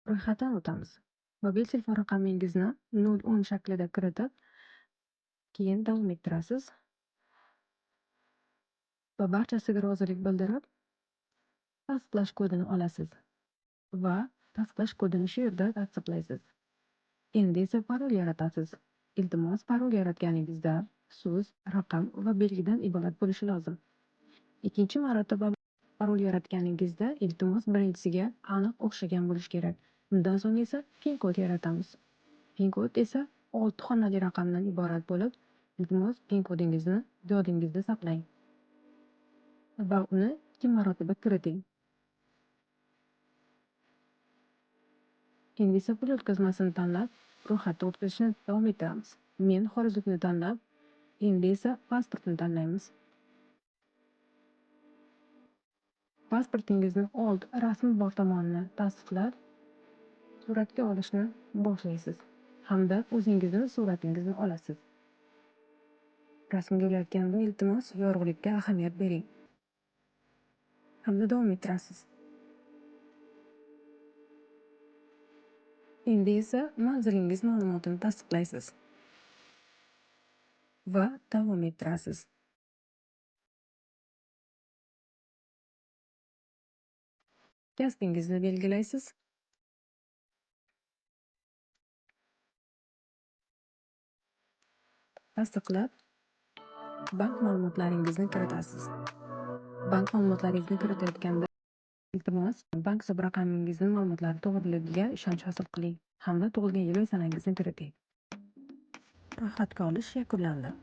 Ro'yxatdan o'tamiz. Mobil telefon raqamingizni 010 shaklida kiritib, keyin davom ettirasiz va barchasiga rozilik bildirib, tasdiqlash kodini olasiz va tasdiqlash kodini shu yerda tasdiqlaysiz. Endi esa parol yaratasiz. Iltimos, parol yaratganingizda so'z, raqam va belgidan iborat bo'lishi lozim. Ikkinchi marotaba parol yaratganingizda iltimos birinchisiga aniq o'xshagan bo'lishi kerak. Undan so'ng esa PIN kod yaratamiz. PIN kod esa 6 xonali raqamdan iborat bo'lib, iltimos PIN kodingizni yodingizda saqlang va uni 2 marotaba kiriting. Endi esa pul o'tkazmasini tanlab, ro'yxatda o'tkazishni davom ettiramiz. Men xorijlikni tanlab, endi esa pasportni tanlaymiz. Pasportingizni old rasmi bor tomonini tasdiqlab, suratga olishni boshlaysiz hamda o'zingizning suratingizni olasiz. Rasmga olayotganda iltimos yorug'likka ahamiyat bering hamda davom ettirasiz. Endi esa manzilingiz ma'lumotini tasdiqlaysiz va davom ettirasiz. Kasbingizni belgilaysiz. Tasdiqlab, bank ma'lumotlaringizni kiritasiz. Bank ma'lumotlaringizni kiritayotganda iltimos, bank hisob raqamingizning ma'lumotlari to'g'riligiga ishonch hosil qiling hamda tug'ilgan yil va sanangizni kiriting. Ro'yxatga olish yakunlandi.